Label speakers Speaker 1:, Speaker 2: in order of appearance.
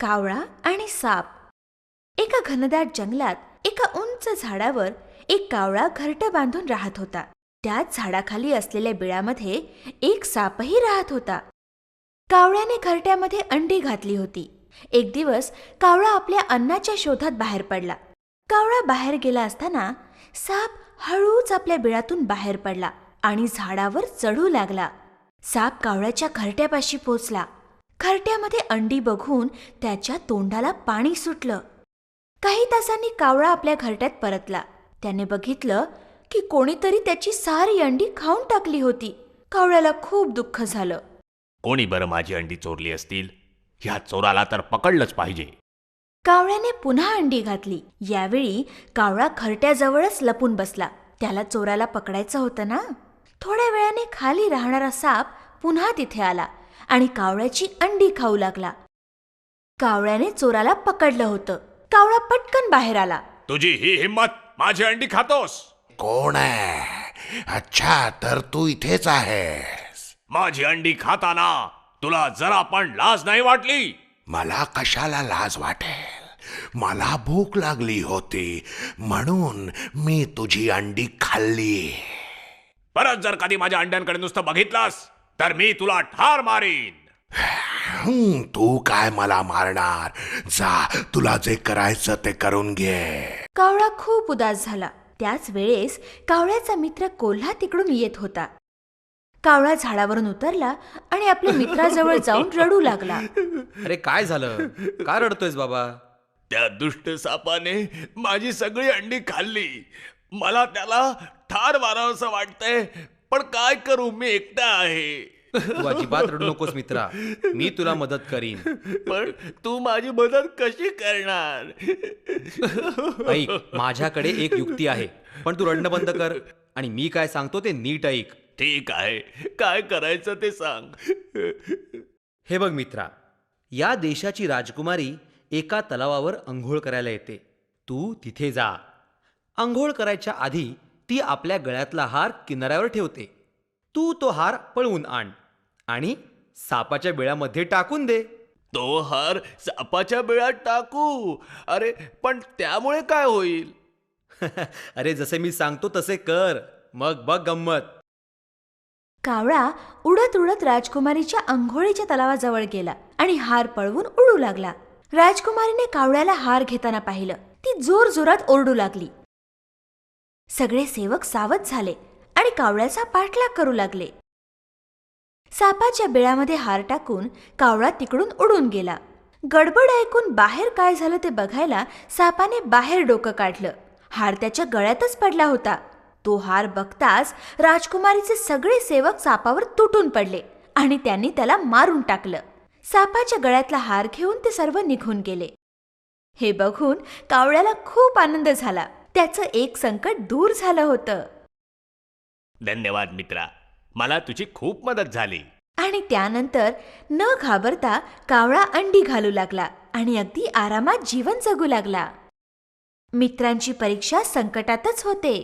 Speaker 1: कावळा आणि साप. एका घनदाट जंगलात एका उंच झाडावर एक कावळा घरटं बांधून राहत होता. त्याच झाडाखाली असलेल्या बिळामध्ये एक सापही राहत होता. कावळ्याने घरट्यामध्ये अंडी घातली होती. एक दिवस कावळा आपल्या अन्नाच्या शोधात बाहेर पडला. कावळा बाहेर गेला असताना साप हळूच आपल्या बिळातून बाहेर पडला आणि झाडावर चढू लागला. साप कावळ्याच्या घरट्यापाशी पोचला. घरट्यामध्ये अंडी बघून त्याच्या तोंडाला पाणी सुटलं. काही तासांनी कावळा आपल्या घरट्यात परतला. त्याने बघितलं की कोणीतरी त्याची सारी अंडी खाऊन टाकली होती. कावळ्याला खूप दुःख झालं.
Speaker 2: कोणी बरं माझी अंडी चोरली असतील? ह्या चोराला तर पकडलंच पाहिजे.
Speaker 1: कावळ्याने पुन्हा अंडी घातली. यावेळी कावळा घरट्याजवळच लपून बसला. त्याला चोराला पकडायचं होतं ना. थोड्या वेळाने खाली राहणारा साप पुन्हा तिथे आला आणि कावळ्याची अंडी खाऊ लागला. कावळ्याने चोराला पकडलं होतं. कावळा पटकन बाहेर आला.
Speaker 2: तुझी ही हिम्मत, माझी अंडी खातोस?
Speaker 3: कोण आहे? अच्छा, तर तू इथेच आहेस.
Speaker 2: माझी अंडी खाताना तुला जरा पण लाज नाही वाटली?
Speaker 3: मला कशाला लाज वाटेल? मला भूक लागली होती म्हणून मी तुझी अंडी खाल्ली.
Speaker 2: परत जर कधी माझ्या अंड्यांकडे नुसतं बघितलास तर मी तुला ठार मारीन.
Speaker 3: तू काय मला मारणार? जा, तुला जे करायचं ते करून घे.
Speaker 1: कावळा खूप उदास झाला. त्याच वेळेस कावळ्याचा मित्र कोल्हा तिकडून येत होता. कावळा झाडावरून उतरला आणि आपल्या मित्राजवळ जाऊन रडू लागला.
Speaker 4: अरे काय झालं? का रडतोयस बाबा?
Speaker 2: त्या दुष्ट सापाने माझी सगळी अंडी खाल्ली. मला त्याला ठार मारावंसं वाटतंय, पण काय करू, मी एकटा आहे.
Speaker 4: तू अजिबात रडू नकोस मित्रा, मी तुला मदत करीन.
Speaker 2: पण तू माझी मदत कशी करणार?
Speaker 4: ऐक, माझ्याकडे एक युक्ती आहे, पण तू रडणं बंद कर आणि मी काय सांगतो ते नीट ऐक.
Speaker 2: ठीक आहे, काय करायचं ते सांग.
Speaker 4: हे बघ मित्रा, या देशाची राजकुमारी एका तलावावर अंघोळ करायला येते. तू तिथे जा. अंघोळ करायच्या आधी ती आपल्या गळ्यातला हार किनाऱ्यावर ठेवते. तू तो हार पळवून आण आणि सापाच्या बिळामध्ये टाकून दे.
Speaker 2: तो हार सापाच्या बिळात टाकू? अरे पण त्यामुळे काय होईल?
Speaker 4: अरे जसे मी सांगतो तसे कर, मग बघ गंमत.
Speaker 1: कावळा उडत उडत राजकुमारीच्या अंघोळीच्या तलावाजवळ गेला आणि हार पळवून उडू लागला. राजकुमारीने कावळ्याला हार घेताना पाहिलं. ती जोरजोरात ओरडू लागली. सगळे सेवक सावध झाले आणि कावळ्याचा पाठलाग करू लागले. सापाच्या बिळामध्ये हार टाकून कावळा तिकडून उडून गेला. गडबड ऐकून बाहेर काय झालं ते बघायला सापाने बाहेर डोकं काढलं. हार त्याच्या गळ्यातच पडला होता. तो हार बघताच राजकुमारीचे सगळे सेवक सापावर तुटून पडले आणि त्यांनी त्याला मारून टाकलं. सापाच्या गळ्यातला हार घेऊन ते सर्व निघून गेले. हे बघून कावळ्याला खूप आनंद झाला. त्याचं एक संकट दूर झालं होतं.
Speaker 2: धन्यवाद मित्रा, मला तुझी खूप मदत झाली.
Speaker 1: आणि त्यानंतर न घाबरता कावळा अंडी घालू लागला आणि अगदी आरामात जीवन जगू लागला. मित्रांची परीक्षा संकटातच होते.